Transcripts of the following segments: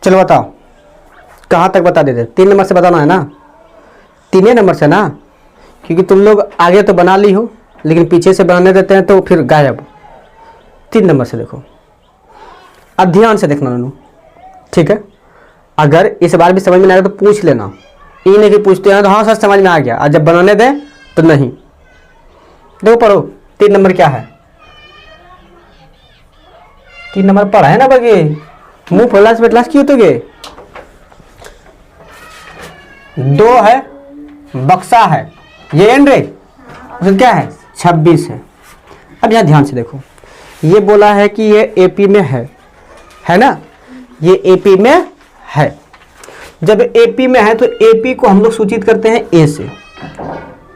चलो बताओ कहाँ तक बता देते? 3 नंबर से बताना है ना, 3 नंबर से ना, क्योंकि तुम लोग आगे तो बना ली हो लेकिन पीछे से बनाने देते हैं तो फिर गायब। 3 नंबर से देखो, अब ध्यान से देखना ननू, ठीक है? अगर इस बार भी समझ में नहीं आएगा तो पूछ लेना, ये नहीं कि पूछते हैं तो हाँ सर समझ में आ गया, और जब बनाने दें तो नहीं। देखो पढ़ो 3 नंबर क्या है। 3 नंबर पढ़ा है ना बगे, मुंह फलास बेटलास क्यों तो गे। 2 है, बक्सा है, ये एंड रे, उसमें क्या है 26 है। अब यहाँ ध्यान से देखो, ये बोला है कि ये एपी में है ना, ये एपी में है। जब एपी में है तो एपी को हम लोग सूचित करते हैं ए से,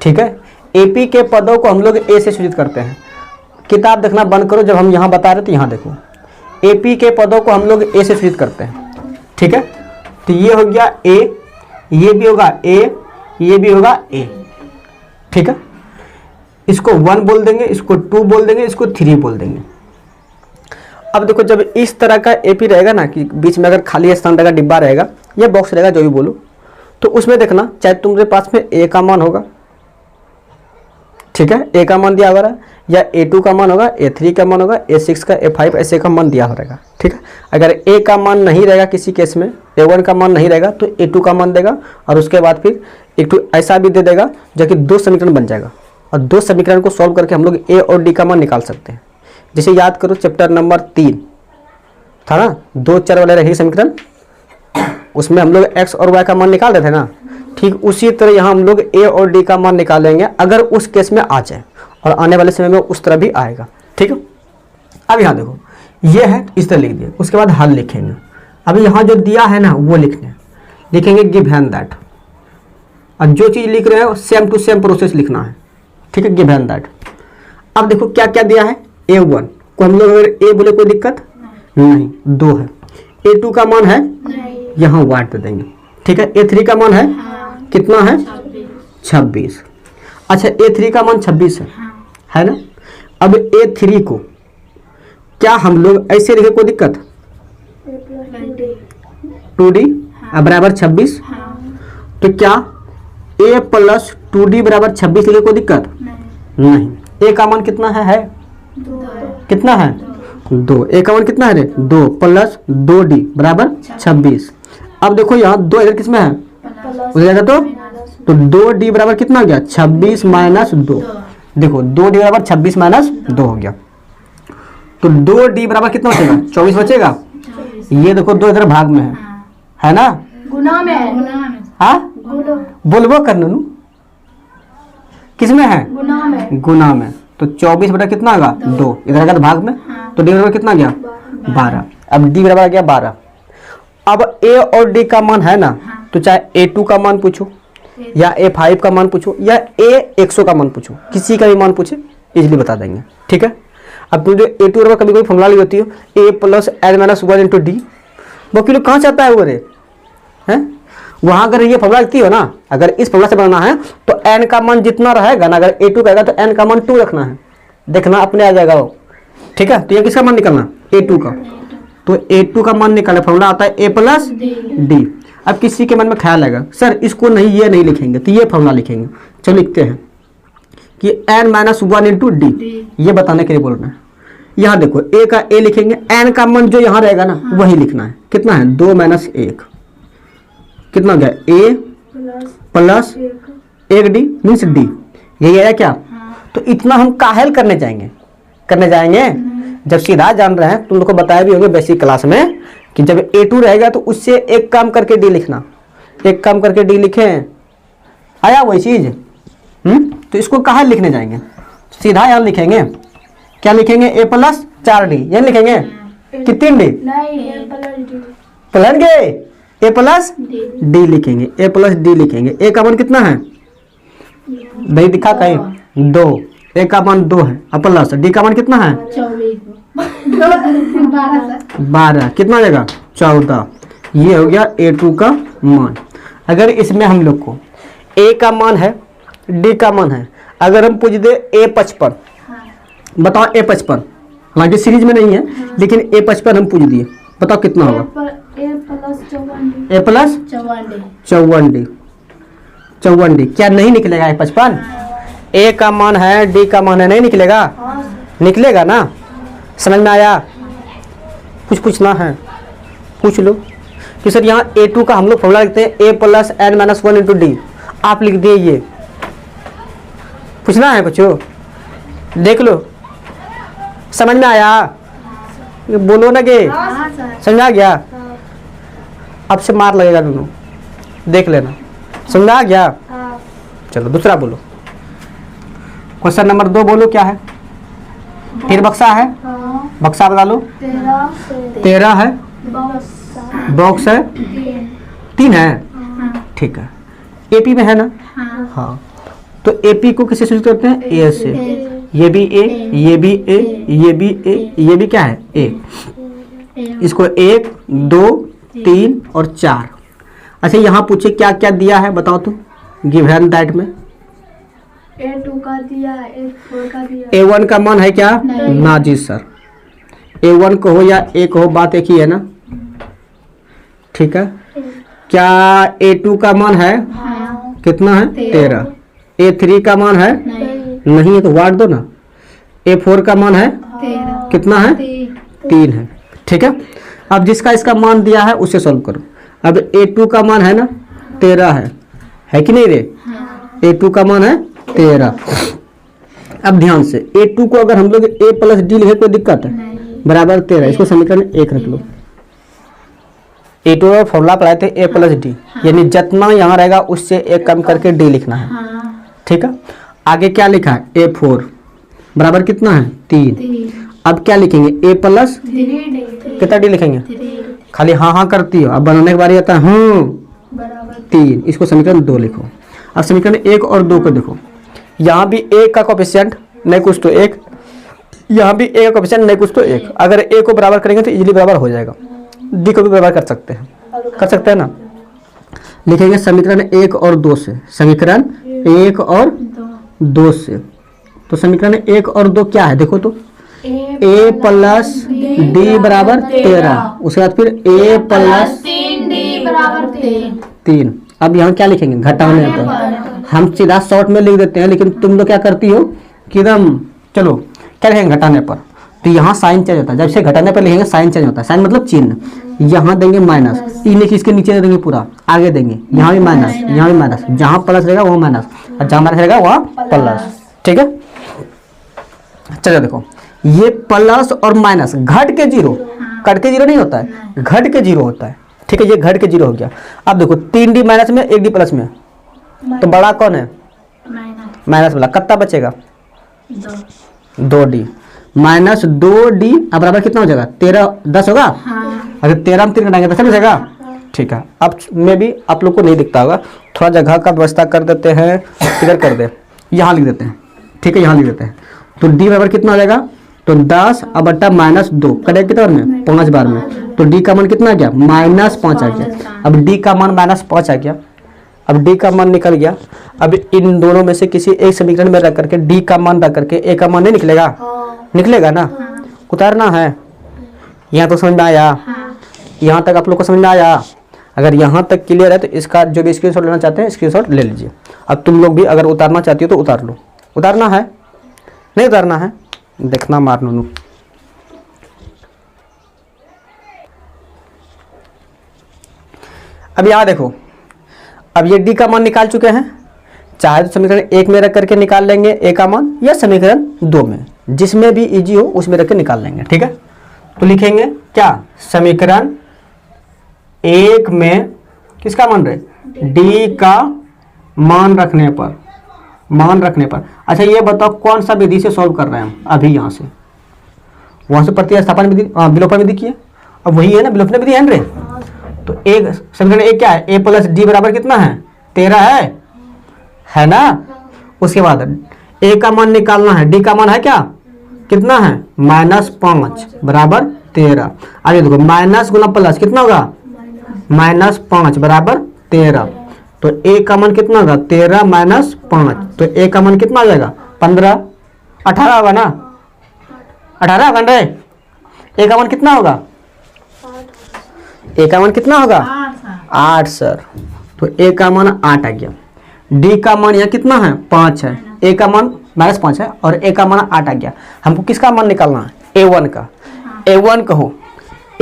ठीक है? एपी के पदों को हम लोग ए से सूचित करते हैं। किताब देखना बंद करो, जब हम यहाँ बता रहे तो यहाँ देखो, एपी के पदों को हम लोग ए से सूचित करते हैं, ठीक है? तो ये हो गया ए, ये भी होगा ए, ये भी होगा ए, ठीक है? इसको 1 बोल देंगे, इसको 2 बोल देंगे, इसको 3 बोल देंगे। अब देखो जब इस तरह का एपी रहेगा ना कि बीच में अगर खाली स्थान रहेगा, डिब्बा रहेगा या बॉक्स रहेगा, जो भी बोलो, तो उसमें देखना चाहे तुम्हारे पास में ए का मान होगा, ठीक है? ए का मान दिया हुआ है, या A2 का मान होगा, A3 का मान होगा, A6 का, A5 ऐसे का मान दिया रहेगा, ठीक है? अगर ए का मान नहीं रहेगा किसी केस में, A1 का मान नहीं रहेगा तो A2 का मान देगा, और उसके बाद फिर एक ऐसा भी दे देगा जो कि 2 समीकरण बन जाएगा, और 2 समीकरण को सॉल्व करके हम लोग ए और डी का मान निकाल सकते हैं। जैसे याद करो चैप्टर नंबर 3 था ना, 2 चर वाले रहे समीकरण, उसमें हम लोग x और y का मान निकाल रहे थे ना, ठीक उसी तरह यहाँ हम लोग ए और डी का मान निकालेंगे अगर उस केस में आ जाए, और आने वाले समय में उस तरह भी आएगा, ठीक है? अब यहाँ देखो ये है, इस तरह लिख दिया, उसके बाद हल लिखेंगे। अभी यहाँ जो दिया है ना वो लिखेंगे गिव एंड दैट, और जो चीज़ लिख रहे हैं सेम टू सेम प्रोसेस लिखना है, ठीक है? Give and that. अब देखो क्या क्या दिया है, A1 को हम लोग अगर ए बोले कोई दिक्कत नहीं, 2 है। A2 का मान है यहाँ वाट दे देंगे, ठीक है? A3 का मान है कितना है 26। अच्छा A3 का मान 26 है ना? अब A3 को क्या हम लोग ऐसे लिखे, कोई दिक्कत? 2D बराबर 26, तो क्या A प्लस 2D बराबर 26 लिखे, कोई दिक्कत नहीं। A का मान कितना है 2 कितना है 2, A का मान कितना है रे 2 प्लस 2D बराबर 26। अब देखो यहाँ 2 इधर किसमें है, उधर जाएगा तो 2D बराबर कितना हो गया 26 माइनस 2। देखो 2D बराबर 26 माइनस 2 हो गया, तो 2D बराबर कितना बचेगा 24 बचेगा। ये देखो 2 इधर भाग में है ना, गुना में है, हाँ बोलबो करना नू, किस में है गुना में, तो 24 बटा कितना होगा 2, इधर आएगा तो भाग में, तो D बराबर कितना गया 12। अब D बराबर गया 12। अब A और D का मान है ना, तो चाहे A2 का मान पूछो या A5 का मान पूछो या A100 का मान पूछो, किसी का भी मान पूछे इजीली बता देंगे, ठीक है? अब तुम जो A2 बराबर कभी कोई फॉर्मूला ली होती हो A plus N minus 1 into D, वो किलो कहाँ से आता है वो रे हैं? वहाँ अगर ये फॉर्मूला लिखती हो ना, अगर इस फॉर्मूला से बनाना है तो n का मान जितना रहेगा ना, अगर A2 कहेगा तो n का मान 2 रखना है, देखना अपने आ जाएगा वो, ठीक है? तो ये किसका मान निकालना A2 का, तो A2 का मान निकाले, फॉर्मूला आता है A प्लस D। अब किसी के मन में ख्याल आएगा सर इसको नहीं, ये नहीं लिखेंगे तो ये फॉर्मूला लिखेंगे। चलो लिखते हैं कि n माइनस 1 इंटू D, ये बताने के लिए बोल रहे हैं। यहाँ देखो A का A लिखेंगे, n का मान जो यहाँ रहेगा ना वही लिखना है, कितना है 2 माइनस 1, कितना हो गया A plus 1D means D, यही आया क्या? तो इतना हम काहेल करने जाएंगे जब सीधा जान रहे हैं, तुम लोग को बताया भी होंगे बेसिक क्लास में कि जब A2 रहेगा तो उससे एक काम करके D लिखना, एक काम करके D लिखें, आया वही चीज। तो इसको कहाँ लिखने जाएंगे, सीधा यहाँ लिखेंगे, क्या लिखेंगे A प्लस 4D, यहाँ लिखेंगे कितनी D पलट गए, A प्लस D लिखेंगे, A प्लस D लिखेंगे। A का मान कितना है नहीं दिखा कहीं 2, A का मान 2 है, अब प्लस D का मान कितना है 12, कितना जाएगा 14। ये हो गया A2 का मान। अगर इसमें हम लोग को A का मान है D का मान है, अगर हम पूछ दे A55, बताओ A55, हालांकि सीरीज में नहीं है लेकिन A55 हम पूछ दिए, बताओ कितना होगा ए प्लस 54D क्या नहीं निकलेगा? 55 ए का मान है, डी का मान है, नहीं निकलेगा? निकलेगा ना? समझ में आया? कुछ पूछना है पूछ लो कि सर यहाँ A2 का हम लोग फॉर्मूला लिखते हैं A plus N minus 1 into D, आप लिख दिए ये। पूछना है कुछ? देख लो, समझ में आया? बोलो ना कि समझ आ गया? अब से मार लगेगा दोनों, देख लेना। समझ आ गया? चलो दूसरा बोलो। क्वेश्चन नंबर 2 बोलो क्या है? फिर बक्सा है, बक्सा बता लो। 13 है, बॉक्स है, 3 है, ठीक है। एपी में है ना? हाँ, तो एपी को किससे सूचित करते हैं? ए से। ये भी ए, ये भी ए, ये भी ए, ये भी क्या है? ए। इसको 1 2 3 और 4। अच्छा यहाँ पूछे क्या क्या दिया है बताओ तो, गिवन दैट में। A2 का दिया, A4 का दिया। A1 का मान है क्या? ना जी सर, A1 को हो या A को हो बात एक ही है ना, ठीक है। क्या A2 का मान है? कितना है? 13। A3 का मान है? नहीं है तो वाट दो ना। A4 का मान है? कितना है? 3 है, ठीक है। अब जिसका इसका मान दिया है उससे सॉल्व करो। अब A2 का मान है ना 13 है कि नहीं रे? A2 का मान है 13। अब ध्यान से A2 को अगर हम लोग A प्लस डी लिखे कोई दिक्कत है? बराबर 13, इसको समीकरण 1 रख लो। A2 का फॉर्मूला पढ़ाए थे A प्लस डी, यानी जितना यहाँ रहेगा उससे 1 कम करके डी लिखना है, ठीक है। आगे क्या लिखा है? A4 बराबर कितना है? 3। अब क्या लिखेंगे? A प्लस कितना डी लिखेंगे? खाली हाँ हाँ करती हो, अब बनाने के बारे आता है 3, इसको समीकरण 2 लिखो। अब समीकरण 1 और 2 को देखो, यहाँ भी A का कोफिशिएंट नहीं कुछ तो 1, यहाँ भी A का कोफिशिएंट नहीं कुछ तो 1। अगर A को बराबर करेंगे तो इजीली बराबर हो जाएगा, D को भी बराबर कर सकते हैं ना। लिखेंगे समीकरण 1 और 2 से, समीकरण 1 और 2 से। तो समीकरण 1 और 2 क्या है देखो तो, A प्लस डी बराबर 13, उसके बाद फिर A प्लस 3। अब यहाँ क्या लिखेंगे? घटाने पर। हम सीधा शॉर्ट में लिख देते हैं, लेकिन तुम लोग क्या करती हो कि एकदम चलो क्या लिखेंगे घटाने पर, तो यहाँ साइन चेंज होता है। जब से घटाने पर लिखेंगे साइन चेंज होता है, साइन मतलब चिन्ह। यहाँ देंगे माइनस, इसके नीचे देंगे पूरा, आगे देंगे यहाँ भी माइनस, यहाँ भी माइनस, जहाँ प्लस रहेगा वहाँ माइनस, और जहाँ माइनस रहेगा वहाँ प्लस, ठीक है। चलो देखो, ये प्लस और माइनस घट के 0, कट के 0 नहीं होता है, घट के 0 होता है, ठीक है। ये घट के 0 हो गया। अब देखो 3D माइनस में 1D प्लस में, तो बड़ा कौन है? माइनस वाला। कितना बचेगा? 2D minus 2D। अब बराबर कितना हो जाएगा? 13 10 होगा। अगर 13 में 3 घटाएंगे तो 10 बचेगा, ठीक है। अब में भी आप लोग को नहीं दिखता होगा, थोड़ा जगह का व्यवस्था कर देते हैं, इधर कर दे, यहाँ लिख देते हैं, ठीक है, यहाँ लिख देते हैं। तो D बराबर कितना हो जाएगा? तो 10 अब बट्टा -2 करेक्ट कितना में? 5 बार में। तो D का मान कितना आ गया? -5 आ गया। अब D का मान -5 आ गया, अब D का मान निकल गया। अब इन दोनों में से किसी एक समीकरण में रख करके D का मान रख करके A का मान नहीं निकलेगा? निकलेगा ना। उतारना है। यहाँ तो समझ में आया? यहाँ तक आप लोग को समझ में आया? अगर यहाँ तक क्लियर है तो इसका जो भी स्क्रीनशॉट लेना चाहते हैं स्क्रीनशॉट ले लीजिए। अब तुम लोग भी अगर उतारना चाहती हो तो उतार लो। उतारना है? नहीं उतारना है? देखना मार नूनू। अब यहाँ देखो, अब ये D का मान निकाल चुके हैं, चाहे तो समीकरण 1 में रख करके निकाल लेंगे A का मान, या समीकरण 2 में, जिसमें भी इजी हो उसमें रख के निकाल लेंगे, ठीक है। तो लिखेंगे क्या? समीकरण 1 में किसका मान रहे? D का मान रखने पर, अच्छा ये बताओ कौन सा विधि से सॉल्व कर रहे हैं हम? अभी यहाँ से, वहाँ से प्रतिस्थापन विधि, विलोपन विधि की है। अब वही है ना, विलोपन विधि है ना रे। तो एक समीकरण 1 क्या है? A प्लस डी बराबर कितना है? 13 है ना। उसके बाद A का मान निकालना है, D का मान है क्या? कितना है? -5 बराबर 13। आगे देखो, माइनस गुना प्लस कितना होगा? -5 बराबर 13। तो A का मान कितना होगा? 13 - 5, तो A का मान कितना आ जाएगा? 15 18 होगा ना? 18 होगा रे। A का मान कितना होगा? ए का मान कितना होगा 8 सर, तो ए का मान 8 आ गया। डी का मान यहाँ कितना है 5 है, ए का मान -5 है और ए का मान 8 आ गया। हमको किसका मान निकालना है A1 का, A1 कहो,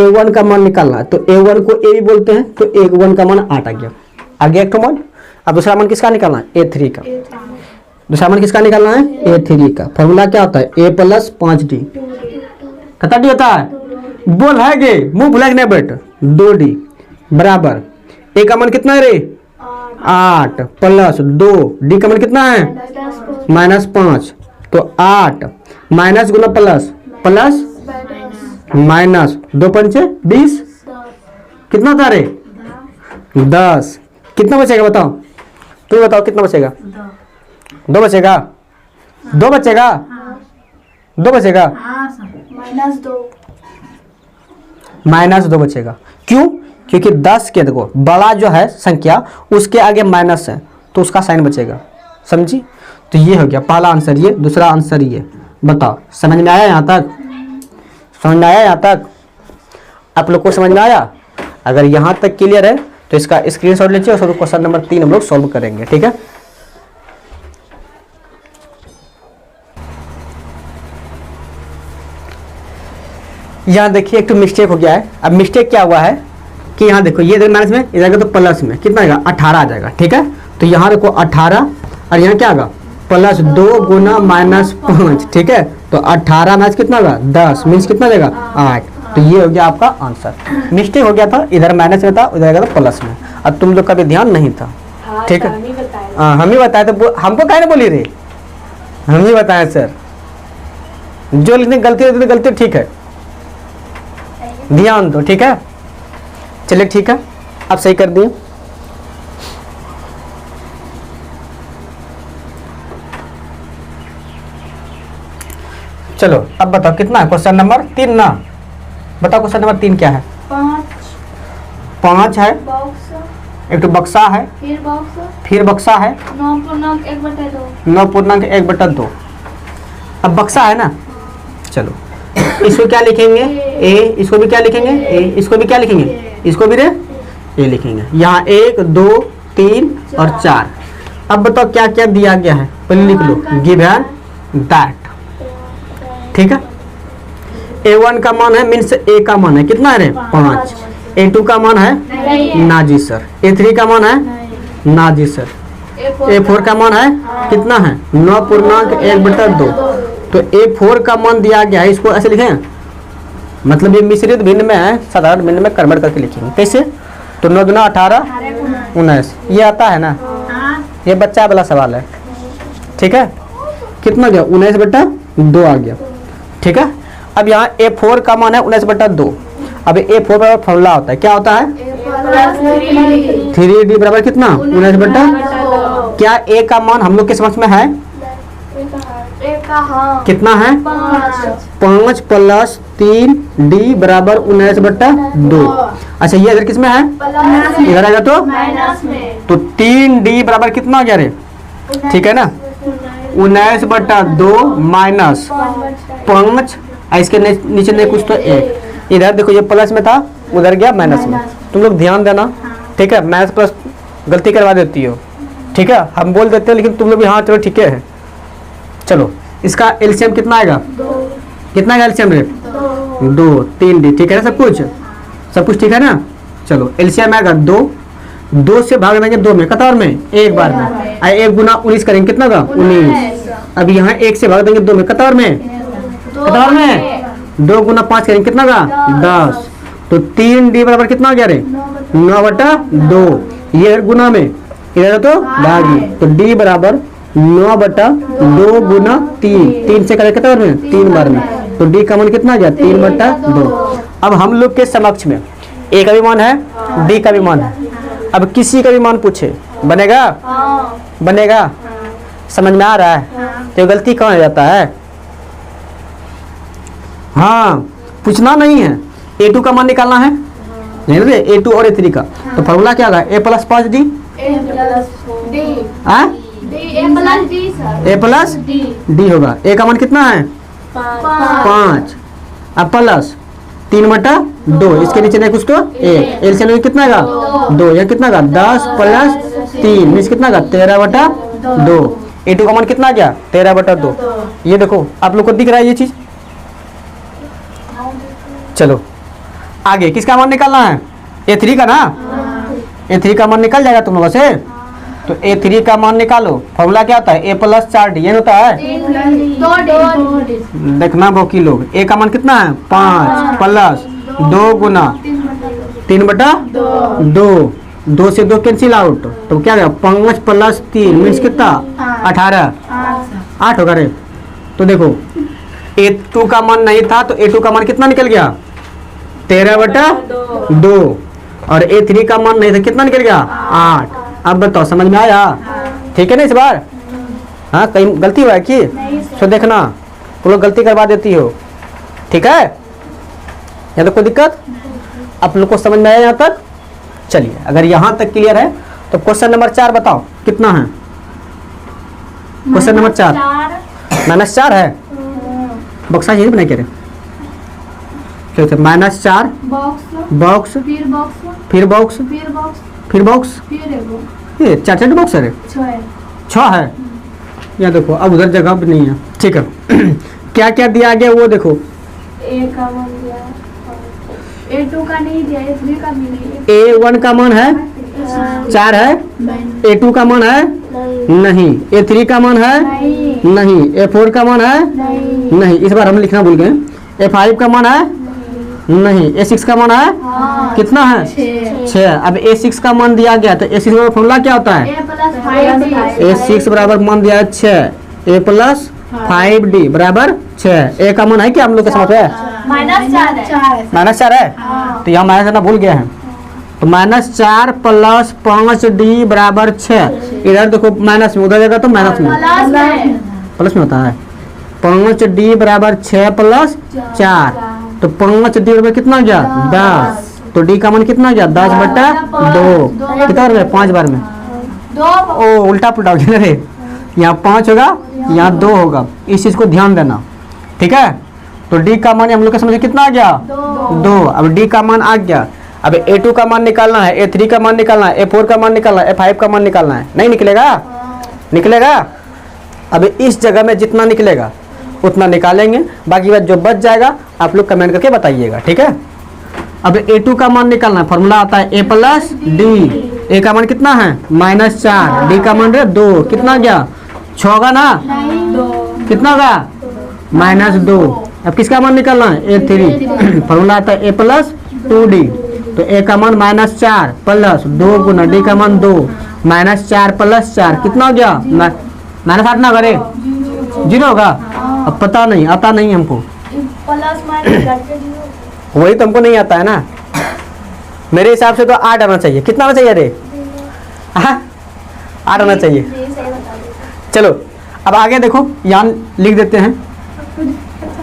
A1 का मान निकालना है। तो A1 को A भी बोलते हैं, तो A1 का मान 8 आ गया एक तो मान। अब दूसरा मान किसका निकालना है A3 का, दूसरा मान किसका निकालना है A3 का। फॉर्मूला क्या होता है A + 5D, कितना डी होता है बोल है गे मुंह भुला नहीं बेट 2D बराबर ए का मान कितना है रे 8 + 2, डी का मान कितना है -5, तो 8 माइनस गुना प्लस प्लस माइनस 2 × 5 = 20, कितना था रे 10। कितना बचेगा बताओ, तुम बताओ कितना बचेगा 2 बचेगा, 2 बचेगा, 2 बचेगा, -2 बचेगा। क्यों? क्योंकि 10 के देखो बड़ा जो है संख्या उसके आगे माइनस है तो उसका साइन बचेगा, समझी। तो ये हो गया पहला आंसर, ये दूसरा आंसर ये। बताओ समझ में आया यहाँ तक, समझ में आया यहाँ तक आप लोग को समझ में आया? अगर यहाँ तक क्लियर है तो इसका स्क्रीनशॉट लीजिए और क्वेश्चन नंबर 3 हम लोग सॉल्व करेंगे, ठीक है। यहाँ देखिए एक तो मिस्टेक हो गया है। अब मिस्टेक क्या हुआ है कि यहाँ देखो ये माइनस में इधर तो प्लस में कितना आएगा 18 आ जाएगा, ठीक है। तो यहाँ देखो 18 और यहाँ क्या आएगा +2 × -5, ठीक है। तो 18 माइनस कितना होगा 10 मीन्स कितना जाएगा 8। तो ये हो गया आपका आंसर। मिस्टेक हो गया था, इधर माइनस में था उधर आएगा तो प्लस में। अब तुम लोग का भी ध्यान नहीं था, ठीक है। हम ही बताए तो हमको काहे ना बोली रे, हम ही बताए सर। जो लिखने गलती होती है गलती ठीक है, ध्यान दो, ठीक है। चलिए ठीक है, आप सही कर दिए। चलो अब बताओ कितना है क्वेश्चन नंबर 3 ना, बताओ क्वेश्चन नंबर 3 क्या है। 5 है, एक तो बक्सा है, फिर बक्सा है 9.1/2। अब बक्सा है ना, चलो इसको क्या लिखेंगे ए, इसको भी क्या लिखेंगे ए, इसको भी क्या लिखेंगे, इसको भी रे ए लिखेंगे। यहाँ 1 2 3 और 4। अब बताओ क्या क्या दिया गया है, पहले लिख लो गिवन दैट, ठीक है। A1 का मान है मीन्स A का मान है कितना है रे 5, A2 का मान है ना जी सर, A3 का मान है ना जी सर, A4 का मान है कितना है 9.1/2। तो A4 का मान दिया गया है, इसको ऐसे लिखें, मतलब ये मिश्रित भिन्न में है, साधारण भिन्न में कन्वर्ट करके लिखेंगे कैसे। तो 9 दूना 18 19, ये आता है ना, ये बच्चा वाला सवाल है, ठीक है। कितना गया 19/2 आ गया, ठीक है। अब यहाँ A4 का मान है 19/2। अब A4 बराबर फॉर्मूला होता है, क्या होता है 3D बराबर कितना 19/2। क्या A का मान हम लोग के समझ में है कितना है 5 + 3D बराबर 19/2। अच्छा ये अगर किसमें है इधर आएगा तो 3D बराबर कितना हो गया रे, ठीक है ना 19/2 माइनस 5, इसके नीचे नहीं कुछ तो 1। इधर देखो ये प्लस में था उधर गया माइनस में, तुम लोग ध्यान देना, ठीक है। माइनस प्लस गलती करवा देती हो, ठीक है, हम बोल देते हैं लेकिन तुम लोग भी हाँ चलो ठीक है। चलो इसका एलसीएम कितना आएगा, कितना आएगा एलसीएम रे 2 3D, ठीक है ना, सब कुछ ठीक है ना। चलो एलसीएम आएगा 2 से भाग देंगे 2 में, कतार में एक बार में, 1 × 19 करेंगे कितना का 19। अब यहाँ 1 से भाग देंगे 2 में, कतार में 2 × 5 करेंगे कितना का 10। तो 3D बराबर कितना हो गया रे 9/2। ये गुना में इधर तो भाग में, तो D बराबर 9/2 × 3 से करें कितना में 3 बार में, तो D का मान कितना आ गया 3/2। अब हम लोग के समक्ष में A का भी मान है D का भी मान है। अब किसी का भी मान पूछे बनेगा, बनेगा, समझ में आ रहा है। तो गलती कहाँ हो जाता है, हाँ पूछना नहीं है, A2 का मान निकालना है, नहीं रे A2 और A3 का। तो फॉर्मूला क्या होगा A + 5D, A + D होगा। A का मान कितना है 5, अब प्लस 3/2 2, इसके नीचे नहीं कुछ तो 1, एलसीएम कितना का 2, यह कितना का 10 + 3 मीन्स कितना का 13/2। A2 का मान कितना आ गया 13/2। ये देखो आप लोग को दिख रहा है ये चीज। चलो आगे किसका मान निकालना है A3 का ना। A3 का मान निकल जाएगा तुम लोगों से। तो A3 का मान निकालो, फॉर्मूला क्या होता है A + 4D होता है। देखना बाकी लोग A का मान कितना है 5 + 2 गुना 3/2, 2 से 2 कैंसिल आउट, तो क्या गया 5 + 3 मीन्स कितना 18, 8 होगा रे। तो देखो A2 का मान नहीं था तो A2 का मान कितना निकल गया 13/2 और A3 का मान नहीं था कितना निकल गया 8। अब बताओ समझ में आया? ठीक है ना इस बार? हाँ कहीं गलती हुआ है कि तो देखना तुम लोग गलती करवा देती हो। ठीक है, या तो कोई दिक्कत आप लोग को समझ में आया यहाँ तक? चलिए अगर यहाँ तक क्लियर है तो क्वेश्चन नंबर 4 बताओ कितना है। क्वेश्चन नंबर 4 -4 है। बक्सा यही बना के रहे -4 बॉक्स फिर बॉक्स फिर बॉक्स, ये 4 बॉक्स है 6 है। यहाँ देखो अब उधर जगह भी नहीं है। ठीक है क्या क्या दिया गया वो देखो। A2 का नहीं दिया, A3 का भी नहीं। A1 का मान है 4 है, A2 का मान है नहीं, A3 का मान है नहीं, A4 का मान है नहीं, इस बार हम लिखना भूल गए। A5 का मान है नहीं, A6 का मान है कितना है 6। अब A6 का मान दिया गया तो A6 का फॉर्मूला क्या होता है A6 बराबर मान दिया है 6, A + 5D बराबर 6। A का मान है क्या हम लोग के समझ में -4 है। तो यहाँ माइनस करना भूल गया है। तो -4 + 5D बराबर 6। इधर देखो माइनस में, उधर जाएगा तो माइनस में प्लस में होता है। 5D बराबर 6 + 4, तो 5D बराबर कितना हो गया 10। तो D का मान कितना हो गया 10/2। कितना बार में 5 बार में ओ उल्टा पुल्टा हो गया रे। यहाँ 5 होगा यहाँ 2 होगा, इस चीज को ध्यान देना। ठीक है, तो D का मान हम लोग के समझ कितना आ गया 2। अब D का मान आ गया। अब A2 का मान निकालना है, A3 का मान निकालना है, A4 का मान निकालना है, A5 का मान निकालना है। नहीं निकलेगा? निकलेगा। अब इस जगह में जितना निकलेगा उतना निकालेंगे, बाकी बात जो बच जाएगा आप लोग कमेंट करके बताइएगा। ठीक है, अब A2 का मान निकालना है, फॉर्मूला आता है A + D। A का मान कितना है -4, D का मान 2, कितना गया 6 होगा ना, कितना होगा -2। अब किसका मान निकालना है A3, फॉर्मूला आता है A + 2D। तो A का मान -4 + 2 गुना D का मान 2, -4 + 4 कितना हो गया -8 ना करे 0 होगा। अब पता नहीं, आता नहीं हमको, वही तो हमको नहीं आता है ना। मेरे हिसाब से तो 8 आना चाहिए। कितना आना चाहिए रे 8 आना चाहिए। चलो अब आगे देखो, यहाँ लिख देते हैं।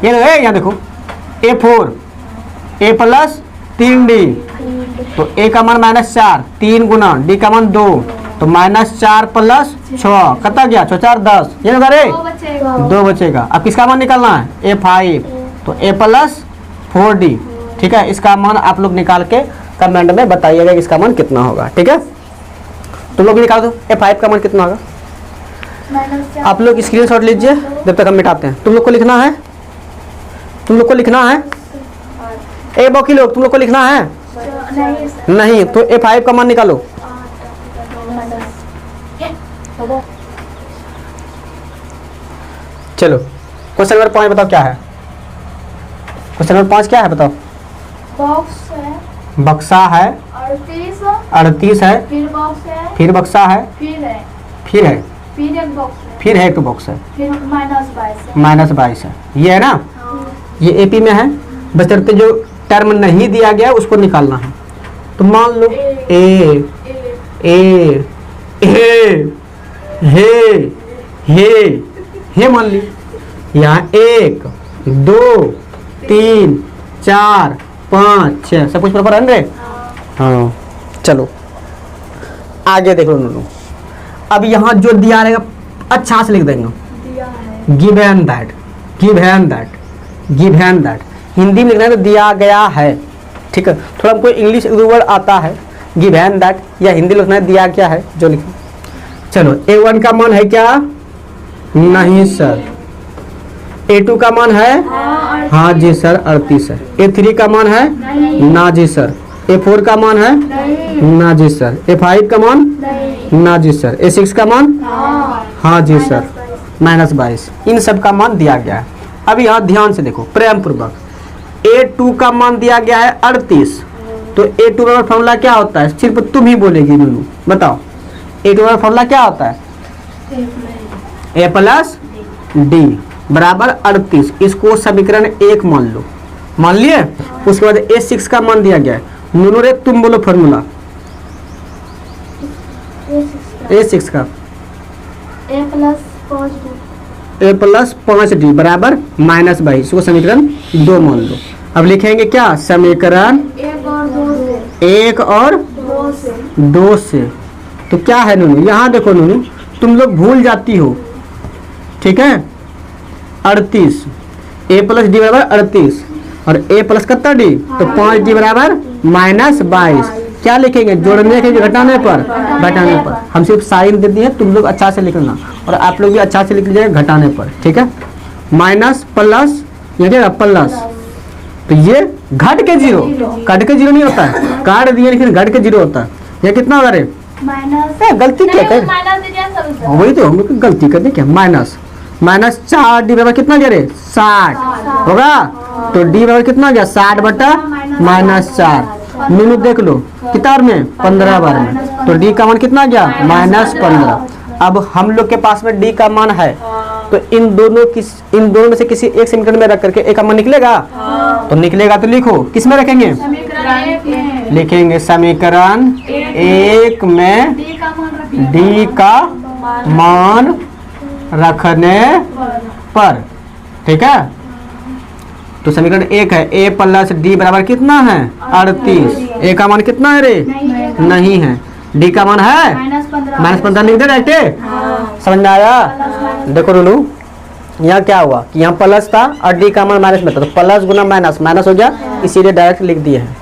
ये यहाँ देखो A4 A + 3D, तो A का मान -4, 3 गुना D का मान 2, तो -4 + 6 कितना गया 6 4 10, ये होगा रे 2 बचेगा। अब किसका मान निकालना है A5, तो A + 4D। ठीक है, इसका मान आप लोग निकाल के कमेंट में बताइएगा इसका मान कितना होगा। ठीक है, तुम लोग भी निकाल दो A5 का मान कितना होगा। आप लोग स्क्रीनशॉट लीजिए जब तक हम मिटाते हैं। तुम लोग को लिखना है, तुम लोग को लिखना है। ए बाकी लोग तुम लोग को लिखना है नहीं, तो A5 का मान निकालो। चलो क्वेश्चन नंबर 5 बताओ क्या है। क्वेश्चन नंबर 5 क्या है बताओ। बॉक्स है, बक्सा है 38 है, फिर बॉक्स है, फिर बक्सा है, फिर है, फिर है, फिर एक बॉक्स है, फिर है एक बॉक्स है, फिर -22 है। -22 है। ये है ना, ये AP में है। बशर्ते जो टर्म नहीं दिया गया उसको निकालना है। तो मान लो ए ए हे मान ली। यहाँ 1 2 3 4 5 6 सब कुछ प्रॉपर है रे। हाँ चलो आगे देख लो नूनू। अब यहाँ जो दिया रहेगा अच्छा से लिख देंगे, give and that, give and that, give and that. Hindi में लिखना है तो दिया गया है, ठीक है, थोड़ा हमको इंग्लिश वर्ड आता है, गिव एंड दैट, या हिंदी लिखना है, दिया क्या है जो लिखें। चलो A1 का मान है क्या? नहीं सर। A2 का मान है? हाँ जी सर 38 है। A3 का मान है? ना जी सर। A4 का मान है? ना जी सर। A5 का मान? ना जी सर। A6 का मान? हाँ जी सर -22। इन सब का मान दिया गया है। अब यहाँ ध्यान से देखो प्रेम पूर्वक, A2 का मान दिया गया है 38, तो A2 का फॉर्मूला क्या होता है? सिर्फ तुम ही बोलेगी नूनू, बताओ A2 का फॉर्मूला क्या होता है? A प्लस D बराबर 38। इसको समीकरण 1 मान लो, मान लिए। उसके बाद A6 का मान दिया गया है। नूनू रे तुम बोलो फॉर्मूला A6 का। A plus 5D A plus 5D बराबर -22। इसको समीकरण 2 मान लो। अब लिखेंगे क्या? समीकरण 1 और 2 से। तो क्या है नूनू, यहाँ देखो नूनू, तुम लोग भूल जाती हो, ठीक है। 38 A प्लस D बराबर 38 और A प्लस कितना D, तो 5D बराबर -22। क्या लिखेंगे? जोड़ने के घटाने पर, घटाने पर। हम सिर्फ साइन दे दिए, तुम लोग अच्छा से लिखना और आप लोग भी अच्छा से लिख लीजिएगा घटाने पर, ठीक है। माइनस प्लस, ये क्या प्लस, तो ये घट के 0, कट के 0 नहीं होता है, काट दिए लेकिन घट के 0 होता है। ये कितना होगा रे? माइनस, गलती क्या कर, वही तो हम लोग गलती कर दी क्या। -4D बराबर कितना गया रे? 60 होगा। तो D बराबर कितना गया? 60 बटा -4। नूनू देख लो किताब में 15 बार में, तो D का मान कितना गया? -15। अब हम लोग के पास में D का मान है, तो इन दोनों में से किसी एक समीकरण में रख करके A का मान निकलेगा। तो निकलेगा तो लिखो, किस में रखेंगे? लिखेंगे समीकरण 1 में D का मान रखने पर, ठीक है। तो समीकरण 1 है A प्लस D बराबर कितना है? 38। A का मान कितना है रे? नहीं है। D का मान है -15 लिख दे डायरेक्ट। समझ में आया? देखो नूनू, यहाँ क्या हुआ कि यहाँ प्लस था और D का मान माइनस में था, तो प्लस गुना माइनस, माइनस हो गया, इसीलिए डायरेक्ट लिख दिए हैं।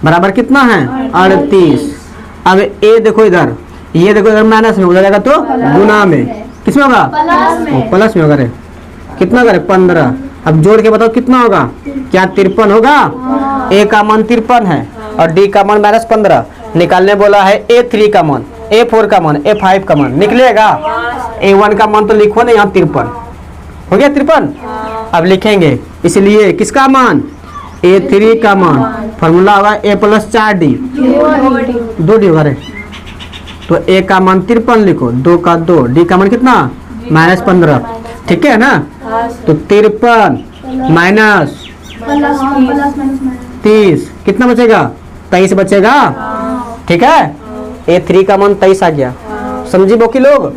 बराबर कितना है? 38। अब A देखो इधर, ये देखो इधर माइनस में हो जाएगा तो गुना में, किसमें होगा? प्लस में होगा रे। कितना करे? 15। अब जोड़ के बताओ कितना होगा? क्या 53 होगा? A का मान 53 है और D का मान -15। निकालने बोला है A3 का मान, A4 का मान, A5 का मान, निकलेगा। A1 का मान तो लिखो ना, यहाँ 53 हो गया, 53। अब लिखेंगे, इसलिए किसका मान? A3 का मान। फॉर्मूला होगा A प्लस 4D, 2D होगा रे। तो A का मान 53 लिखो, 2 का 2, D का मान कितना? -15, ठीक है ना। तो 53 माइनस 30 कितना बचेगा? 23 बचेगा, ठीक है। A3 का मान 23 आ गया, समझी बोकी लोग।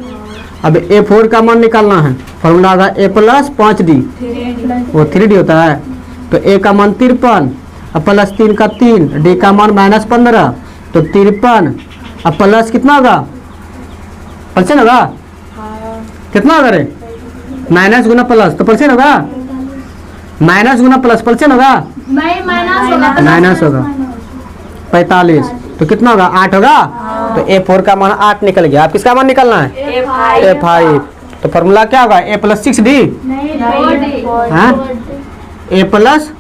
अब A4 का मान निकालना है, फॉर्मूला होगा A प्लस 5D, वो 3D होता है। तो A का मान 53, अब प्लस 3 का 3, D का मान -15, तो 53। अब प्लस कितना होगा? परसेंट होगा, कितना होगा रे? माइनस गुना प्लस तो परसेंट होगा, माइनस गुना प्लस परसेंट होगा, माइनस होगा। 45 तो कितना होगा? 8 होगा। तो A4 का मान 8 निकल गया। अब किसका मान निकलना है? A5। तो फॉर्मूला क्या होगा? A plus 6D, A plus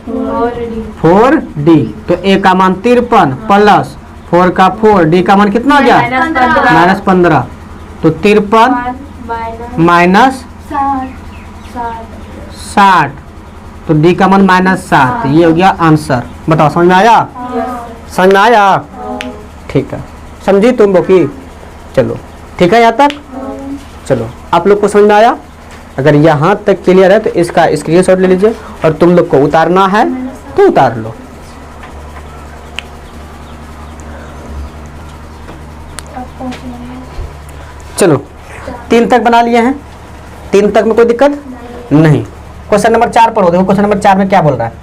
4D। तो A का मान 53 प्लस 4 का 4, D का मान कितना हो गया? -15। तो 53 माइनस 60, तो D का मान -7। ये हो गया आंसर। बताओ समझ में आया? समझ में आया? ठीक है, समझी तुम बोकी? चलो ठीक है, यहाँ तक चलो आप लोग को समझ में आया? अगर यहाँ तक क्लियर है तो इसका स्क्रीनशॉट ले लीजिए और तुम लोग को उतारना है तो उतार लो। चलो 3 तक बना लिए हैं, 3 तक में कोई दिक्कत नहीं। क्वेश्चन नंबर 4 पर हो, देखो क्वेश्चन नंबर 4 में क्या बोल रहा है?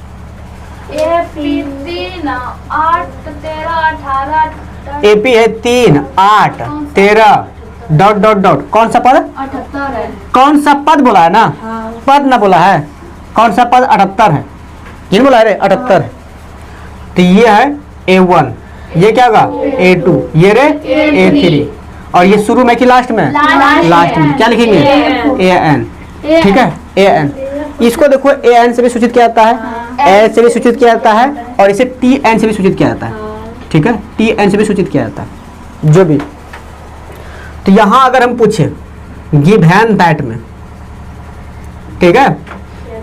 AP है 3, 8, 13 डॉट डॉट डॉट, कौन सा पद? 78 है। कौन सा पद बोला है ना? पद ना बोला है, कौन सा पद? 78 है। किन बोला है रे? 78 है। तो ये है A1, ये क्या होगा A2, ये रे A3, और ये शुरू में कि लास्ट में? लास्ट में। क्या लिखेंगे? AN, ठीक है, AN। इसको देखो AN से भी सूचित किया जाता है, A से भी सूचित किया जाता है, और इसे TN से भी सूचित किया जाता है, ठीक है, TN से भी सूचित किया जाता है, जो भी। तो यहाँ अगर हम पूछे गिव एंड दैट में, ठीक है,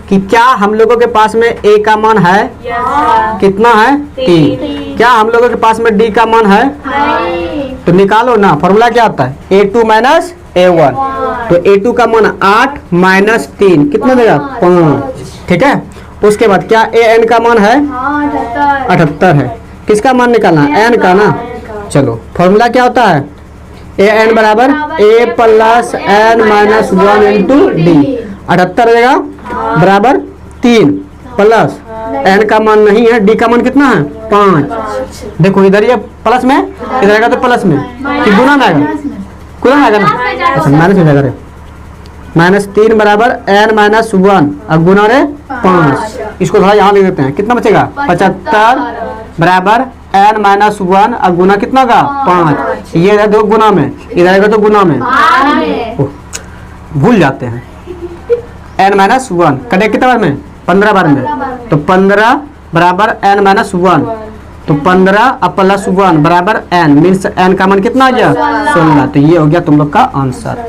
कि क्या हम लोगों के पास में A का मान है? कितना है? 3। क्या हम लोगों के पास में D का मान है? तो निकालो ना, फॉर्मूला क्या आता है? A2 minus A1। तो A2 का मान 8 माइनस 3 कितना देगा? 5, ठीक है। उसके बाद क्या AN का मान है? 78 है। किसका मान निकालना? N का ना। चलो फॉर्मूला क्या होता है? AN बराबर A plus N minus 1 into D। 78 देगा बराबर 3 प्लस N का मान नहीं है, D का मान कितना है? 5। देखो इधर ये प्लस में, इधर आएगा तो प्लस में, कि गुना में आएगा? गुना में आएगा ना, अच्छा माइनस हो जाएगा रे। माइनस 3 बराबर N माइनस 1 और गुना रे 5। इसको थोड़ा यहाँ लिख देते हैं, कितना बचेगा? 75 बराबर N माइनस 1 और गुना कितना का? 5। ये है दो गुना में, इधर आएगा तो गुना में, भूल जाते हैं। N माइनस 1 कटे कितने बार में? 15 बार में। तो 15 बराबर N माइनस 1, तो 15 और प्लस 1 बराबर N, मीन्स N का मान कितना आ गया? 16। तो ये हो गया तुम लोग का आंसर।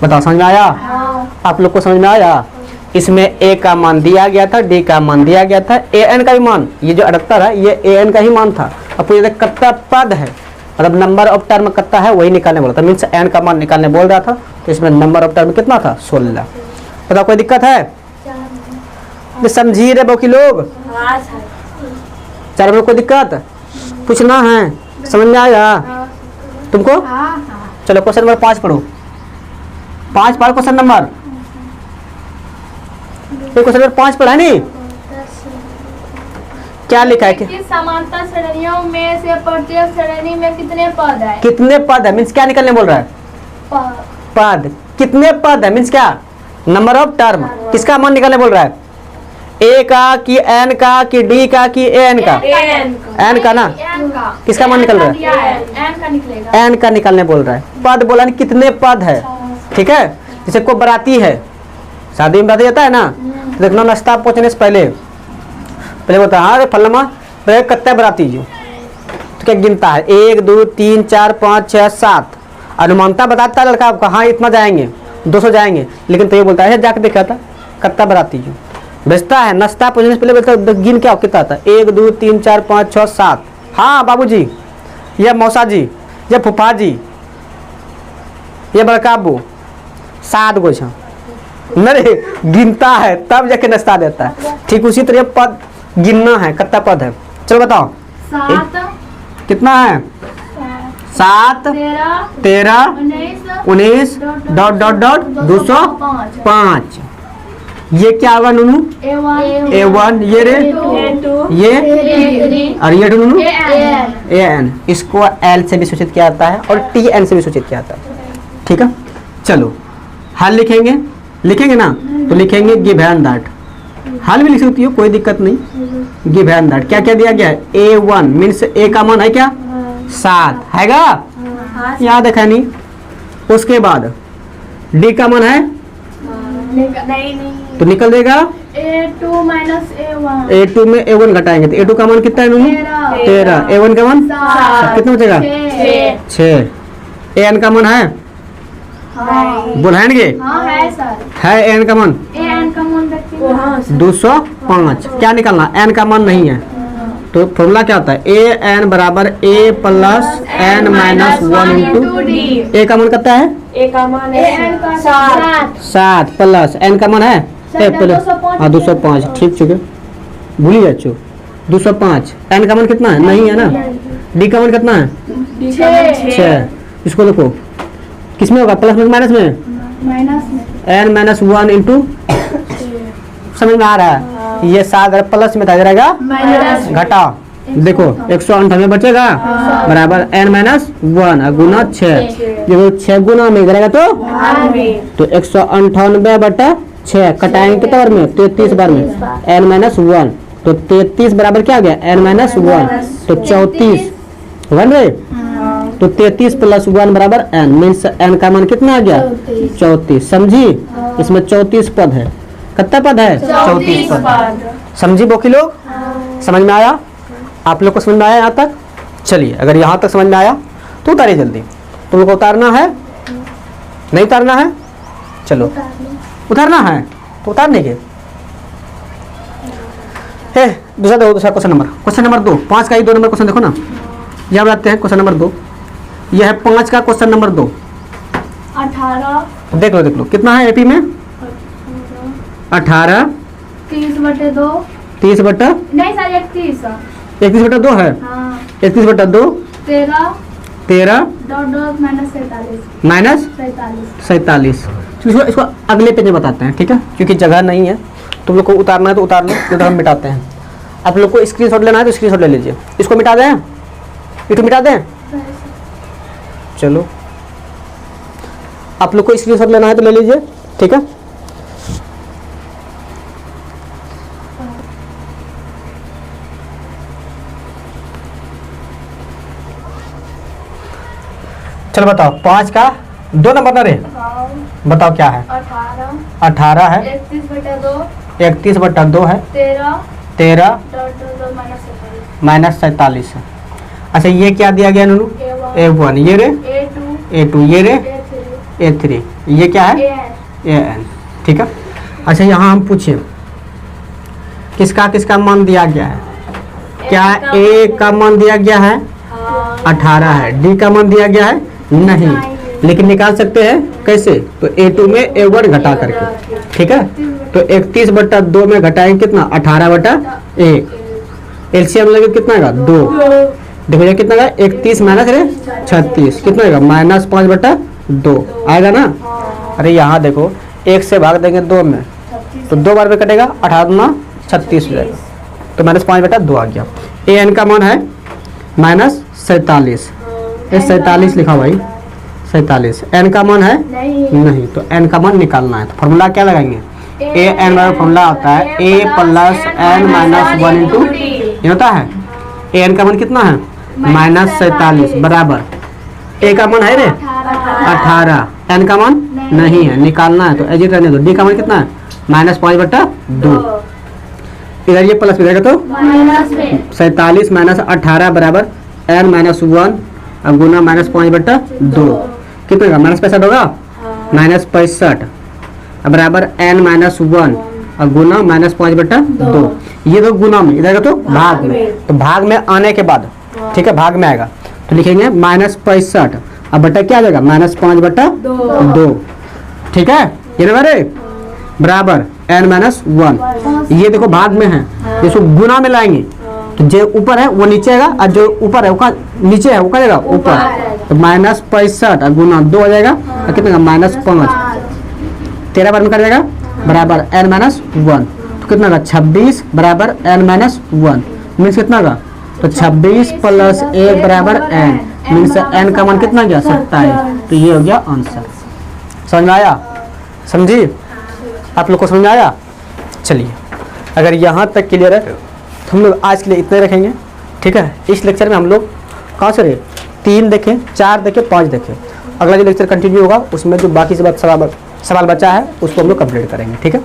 बताओ समझ में आया? आप लोग को समझ में आया? इसमें A का मान दिया गया था, D का मान दिया गया था, AN का भी मान, ये जो 78 है ये AN का ही मान था। अब पूछे कितना पद है, मतलब नंबर ऑफ टर्म कितना है वही निकालने बोला था, मीन्स N का मान निकालने बोल रहा था। तो इसमें नंबर ऑफ टर्म कितना था? 16। बताओ कोई दिक्कत है? समझी रहे बाकी लोग? 4 में कोई दिक्कत? पूछना है? समझ में आया तुमको? चलो क्वेश्चन नंबर 5 पढ़ो। 5 पढ़ो क्वेश्चन नंबर, क्वेश्चन नंबर 5 पढ़ा नहीं? क्या लिखा है? कि समांतर श्रेणियों में से प्रत्येक श्रेणी में कितने पद है? कितने पद है मीन्स क्या निकलने बोल रहा है? पद। कितने पद है मीन्स क्या? Number of term. किसका मान निकालने बोल रहा है? A का कि N का कि D का कि AN का? N का ना। किसका मान निकल रहा है? N का निकलेगा। N का निकालने बोल रहा है। पद बोला नहीं, कितने पद है, ठीक है। जैसे कोई बराती है, शादी में बराती जाता है ना, तो देखना नाश्ता पहुंचने से पहले बोलता है हाँ फलमा कत्ते बराती जो, तो क्या गिनता है? 1 2 3 4 5 6 7, अनुमानता बताता है लड़का आपको, हाँ इतना जाएंगे 200 जाएंगे, लेकिन तो ये बोलता है जाके देखा था कत्ता बराती जो भेजता है। नाश्ता पहुंचने से पहले बोलता है गिन क्या कितना आता है? 1 2 3 4 5 6 7। हाँ बाबूजी, ये मौसा जी, ये फूफा जी, ये बड़का अबू, 7 गो छा नरे गिनता है तब जाके नाश्ता देता है। ठीक उसी तरह पद गिनना है, कितना पद है? चलो बताओ। 7 कितना है? 7 13 19 डॉट डॉट डॉट 205। ये क्या होगा नूनू? A1, ये रे ये और ये नूनू AN। इसको L से भी सूचित किया जाता है और TN से भी सूचित किया जाता है, ठीक है। चलो हल लिखेंगे, लिखेंगे ना, तो लिखेंगे गिव एंड दैट। हल भी लिख सकती हो, कोई दिक्कत नहीं। गिव एंड दैट क्या क्या दिया गया है? A1 मीन्स A का मान है क्या? 7 हैगा, यहाँ देखा नहीं। उसके बाद D का मान है नहीं तो निकल देगा A2 माइनस A1। A2 में A1 घटाएंगे तो A2 का मान कितना है नूनू? 13। A1 का मान कितना बचेगा? 6। AN का मान है? बोलेंगे है सर। है AN का मान? AN का मान देखते हैं। 205। क्या निकालना? N का मान नहीं है, तो फॉर्मूला क्या होता है? AN बराबर A plus N minus 1 into A का मान कितना है? A का मान है 7 प्लस N का मान है 205। ठीक है, भूल गया चो 205। N का मान कितना है? नहीं है ना। D का मान कितना है? 6। इसको देखो किस में होगा? प्लस में माइनस में? N माइनस 1 इंटू, समझ में आ रहा है? ये 7 अगर प्लस में था रहेगा घटा, देखो 198 बचेगा बराबर N माइनस 1 गुना 6। जब 6 गुना में रहेगा तो 198 बटा 6 कटाएंगे कितने बार में? 33 बार में। N माइनस 1 तो 33 बराबर क्या आ गया n माइनस 1, तो 34 बन रहे। तो 33 प्लस 1 बराबर n, मीन्स n का मान कितना आ गया 34। समझी, इसमें 34 पद है। कितना पद है 34 पद। समझी बोकी लोग, समझ में आया आप लोग को? समझ में आया यहाँ तक? चलिए, अगर यहाँ तक समझ में आया तो उतारिए जल्दी। तुम लोग को उतारना है, नहीं उतारना है? चलो उतारना है तो उतार देंगे। दूसरा देखो, दूसरा क्वेश्चन नंबर 2, 5 का ही 2 नंबर क्वेश्चन देखो ना। यहाँ बताते हैं क्वेश्चन नंबर 2, यह है 5 का क्वेश्चन नंबर 2। 18 देख लो कितना है एपी में 18 30/2 30 बटा नहीं सर 31 31/2 है। हाँ 31/2 13 डॉट माइनस 47 माइनस 47। इसको अगले पेज में बताते हैं, ठीक है, क्योंकि जगह नहीं है। तुम लोग को उतारना है तो उतार लो, इधर हम मिटाते हैं। आप लोग को स्क्रीनशॉट लेना है तो स्क्रीनशॉट ले लीजिए। इसको मिटा दें, इसको मिटा दें। चलो, आप लोग को स्क्रीनशॉट लेना है तो ले लीजिए, ठीक है। चलो बताओ, 5 का 2 नंबर ना रे, बताओ क्या है। 18 है, 31/2 है, 13 माइनस 47 है। अच्छा, ये क्या दिया गया नूनू? A1, ये रे A2, ये रे A3, ये क्या है AN, ठीक है। अच्छा, यहाँ हम पूछे किसका किसका मान दिया गया है? क्या A का मान दिया गया है 18 है, D का मान दिया गया है नहीं, लेकिन निकाल सकते हैं कैसे? तो A2 में A1 घटा करके, ठीक है। तो 31/2 में घटाएंगे कितना 18/1, एलसीएम लगे कितना आएगा 2। देखो ये कितना आएगा 31 माइनस 36 कितना आएगा -5/2 आएगा ना। अरे यहाँ देखो 1 से भाग देंगे 2 में तो 2 बार में कटेगा, 18 दूना 36 हो जाएगा, तो -5/2 आ गया। AN का मान है -47, ये 47 लिखा भाई 47। N का मान है नहीं, तो N का मान निकालना है। तो फॉर्मूला क्या लगाएंगे? AN का फॉर्मूला होता है A + N - 1 × D, ये होता है। AN का मान कितना है -47 बराबर A का मान है रे 18, N का मान नहीं है, निकालना है। तो एजिट रहने दो। D का मान कितना है -5/2, इधर ये प्लस मिलेगा तो 47 - 18 बराबर N - 1 अब गुना -5/2 कितना होगा -65 होगा, -65 बराबर N - 1 और गुना -5/2। ये तो गुना में, इधर का तो भाग में। तो भाग में आने के बाद, ठीक है, भाग में आएगा तो लिखेंगे -65 अब बटा क्या आ जाएगा -5/2, ठीक है। ये नंबर है बराबर N - 1। ये देखो भाग में है, इसको गुना में लाएंगे तो जो ऊपर है वो नीचे आएगा और जो ऊपर है वो नीचे है वो क्या जाएगा ऊपर। तो -65 और गुना 2 हो जाएगा और कितना -5, 13 बार में कर जाएगा बराबर N - 1। तो कितना होगा 26 बराबर N - 1 मीन्स कितना होगा, तो 26 + 1 बराबर N मीन्स N का मान कितना गया 27। तो ये हो गया आंसर। समझ में आया? समझी? आप लोग को समझ में आया? चलिए, अगर यहाँ तक क्लियर है तो हम लोग आज के लिए इतने रखेंगे, ठीक है। इस लेक्चर में हम लोग कहाँ से रहे 3 देखें, 4 देखें, 5 देखें। अगला जो लेक्चर कंटिन्यू होगा उसमें जो बाकी से सवाल बचा है उसको हम लोग कंप्लीट करेंगे, ठीक है।